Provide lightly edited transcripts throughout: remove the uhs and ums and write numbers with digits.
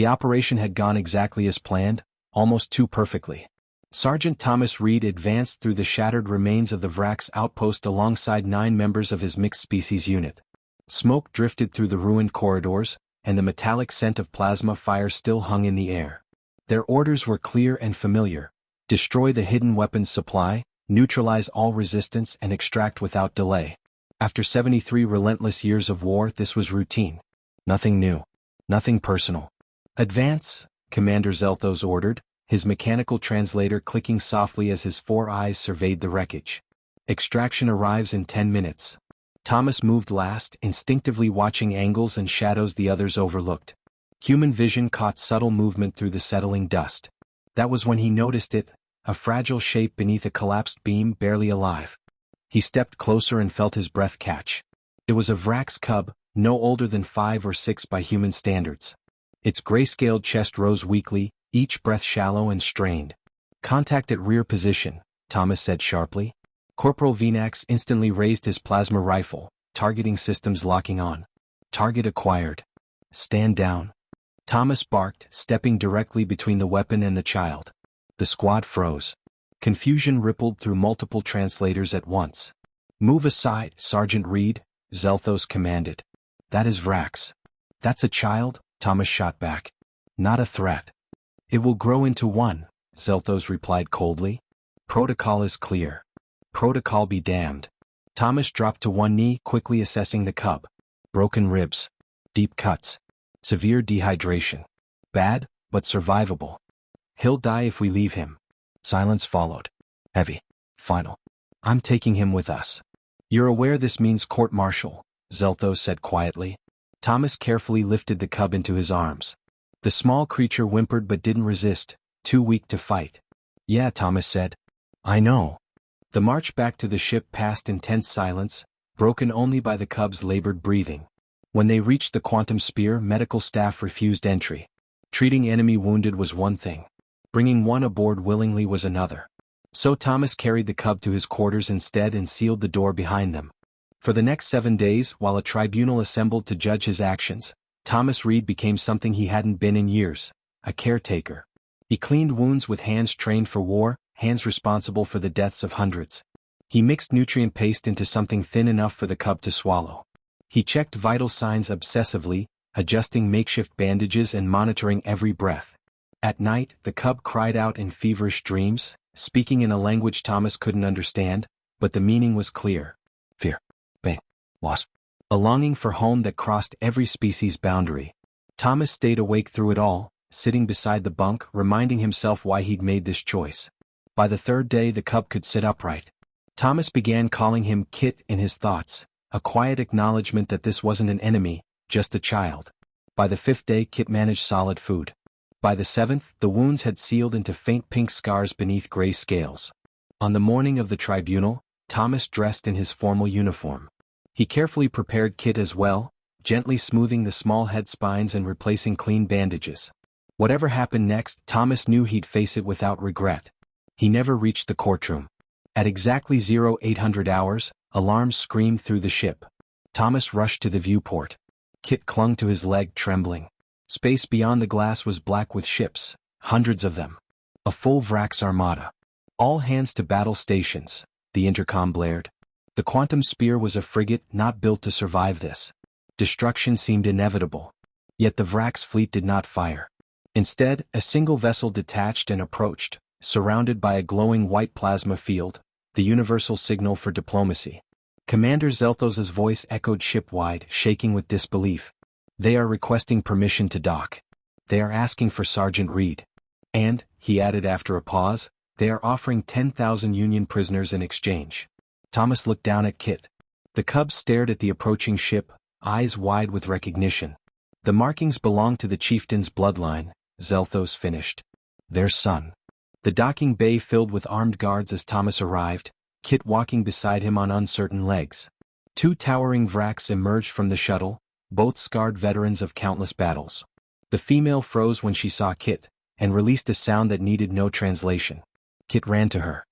The operation had gone exactly as planned, almost too perfectly. Sergeant Thomas Reed advanced through the shattered remains of the Vrax outpost alongside 9 members of his mixed-species unit. Smoke drifted through the ruined corridors, and the metallic scent of plasma fire still hung in the air. Their orders were clear and familiar: destroy the hidden weapons supply, neutralize all resistance, and extract without delay. After 73 relentless years of war, this was routine. Nothing new. Nothing personal. Advance, Commander Zelthos ordered, his mechanical translator clicking softly as his 4 eyes surveyed the wreckage. Extraction arrives in 10 minutes. Thomas moved last, instinctively watching angles and shadows the others overlooked. Human vision caught subtle movement through the settling dust. That was when he noticed it, a fragile shape beneath a collapsed beam, barely alive. He stepped closer and felt his breath catch. It was a Vrax cub, no older than 5 or 6 by human standards. Its gray-scaled chest rose weakly, each breath shallow and strained. Contact at rear position, Thomas said sharply. Corporal Venax instantly raised his plasma rifle, targeting systems locking on. Target acquired. Stand down. Thomas barked, stepping directly between the weapon and the child. The squad froze. Confusion rippled through multiple translators at once. Move aside, Sergeant Reed, Zelthos commanded. That is Vrax. That's a child, Thomas shot back. Not a threat. It will grow into one, Zelthos replied coldly. Protocol is clear. Protocol be damned. Thomas dropped to one knee, quickly assessing the cub. Broken ribs. Deep cuts. Severe dehydration. Bad, but survivable. He'll die if we leave him. Silence followed. Heavy. Final. I'm taking him with us. You're aware this means court-martial, Zelthos said quietly. Thomas carefully lifted the cub into his arms. The small creature whimpered but didn't resist, too weak to fight. Yeah, Thomas said. I know. The march back to the ship passed in tense silence, broken only by the cub's labored breathing. When they reached the quantum sphere, medical staff refused entry. Treating enemy wounded was one thing. Bringing one aboard willingly was another. So Thomas carried the cub to his quarters instead and sealed the door behind them. For the next 7 days, while a tribunal assembled to judge his actions, Thomas Reed became something he hadn't been in years: a caretaker. He cleaned wounds with hands trained for war, hands responsible for the deaths of hundreds. He mixed nutrient paste into something thin enough for the cub to swallow. He checked vital signs obsessively, adjusting makeshift bandages and monitoring every breath. At night, the cub cried out in feverish dreams, speaking in a language Thomas couldn't understand, but the meaning was clear. Fear. Pain. Loss. A longing for home that crossed every species boundary. Thomas stayed awake through it all, sitting beside the bunk, reminding himself why he'd made this choice. By the 3rd day, the cub could sit upright. Thomas began calling him Kit in his thoughts, a quiet acknowledgement that this wasn't an enemy, just a child. By the 5th day, Kit managed solid food. By the 7th, the wounds had sealed into faint pink scars beneath gray scales. On the morning of the tribunal, Thomas dressed in his formal uniform. He carefully prepared Kit as well, gently smoothing the small head spines and replacing clean bandages. Whatever happened next, Thomas knew he'd face it without regret. He never reached the courtroom. At exactly 0800 hours, alarms screamed through the ship. Thomas rushed to the viewport. Kit clung to his leg, trembling. Space beyond the glass was black with ships, hundreds of them. A full Vrax armada. All hands to battle stations, the intercom blared. The quantum sphere was a frigate not built to survive this. Destruction seemed inevitable. Yet the Vrax fleet did not fire. Instead, a single vessel detached and approached, surrounded by a glowing white plasma field, the universal signal for diplomacy. Commander Zelthos' voice echoed ship-wide, shaking with disbelief. They are requesting permission to dock. They are asking for Sergeant Reed. And, he added after a pause, they are offering 10,000 Union prisoners in exchange. Thomas looked down at Kit. The cub stared at the approaching ship, eyes wide with recognition. The markings belonged to the chieftain's bloodline, Zelthos finished. Their son. The docking bay filled with armed guards as Thomas arrived, Kit walking beside him on uncertain legs. 2 towering Vrax emerged from the shuttle, both scarred veterans of countless battles. The female froze when she saw Kit, and released a sound that needed no translation. Kit ran to her.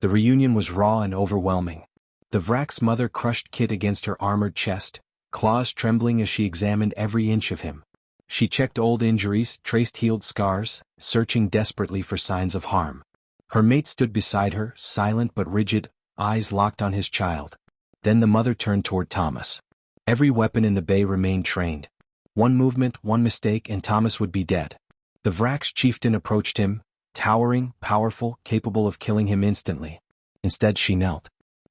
The reunion was raw and overwhelming. The Vrax mother crushed Kit against her armored chest, claws trembling as she examined every inch of him. She checked old injuries, traced healed scars, searching desperately for signs of harm. Her mate stood beside her, silent but rigid, eyes locked on his child. Then the mother turned toward Thomas. Every weapon in the bay remained trained. One movement, one mistake, and Thomas would be dead. The Vrax chieftain approached him, towering, powerful, capable of killing him instantly. Instead she knelt.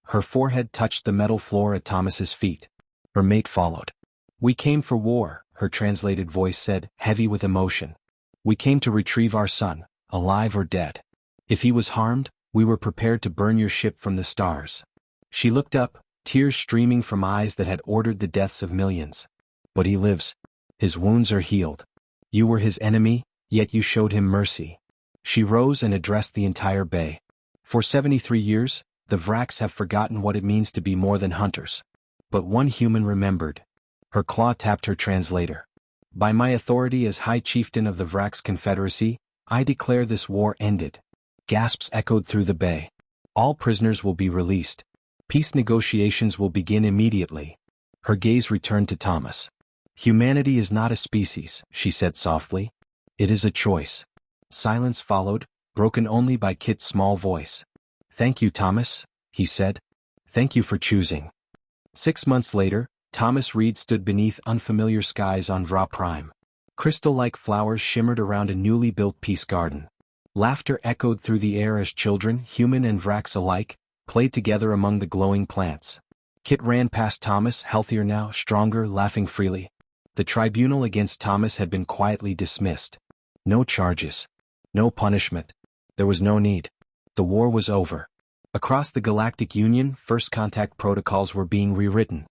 Her forehead touched the metal floor at Thomas's feet. Her mate followed. "We came for war," her translated voice said, heavy with emotion. "We came to retrieve our son, alive or dead. If he was harmed, we were prepared to burn your ship from the stars." She looked up, tears streaming from eyes that had ordered the deaths of millions. "But he lives. His wounds are healed. You were his enemy, yet you showed him mercy." She rose and addressed the entire bay. "For 73 years, the Vrax have forgotten what it means to be more than hunters. But one human remembered." Her claw tapped her translator. "By my authority as High Chieftain of the Vrax Confederacy, I declare this war ended." Gasps echoed through the bay. "All prisoners will be released. Peace negotiations will begin immediately." Her gaze returned to Thomas. "Humanity is not a species," she said softly. "It is a choice." Silence followed, broken only by Kit's small voice. "Thank you, Thomas," he said. "Thank you for choosing." 6 months later, Thomas Reed stood beneath unfamiliar skies on Vra Prime. Crystal-like flowers shimmered around a newly built peace garden. Laughter echoed through the air as children, human and Vrax alike, played together among the glowing plants. Kit ran past Thomas, healthier now, stronger, laughing freely. The tribunal against Thomas had been quietly dismissed. No charges. No punishment. There was no need. The war was over. Across the Galactic Union, first contact protocols were being rewritten.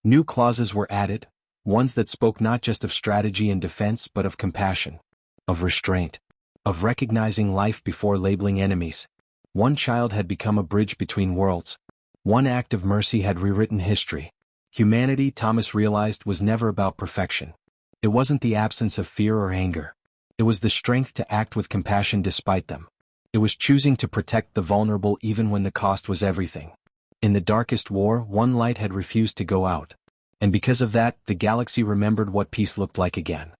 New clauses were added, ones that spoke not just of strategy and defense but of compassion, of restraint, of recognizing life before labeling enemies. One child had become a bridge between worlds. One act of mercy had rewritten history. Humanity, Thomas realized, was never about perfection. It wasn't the absence of fear or anger. It was the strength to act with compassion despite them. It was choosing to protect the vulnerable even when the cost was everything. In the darkest war, one light had refused to go out. And because of that, the galaxy remembered what peace looked like again.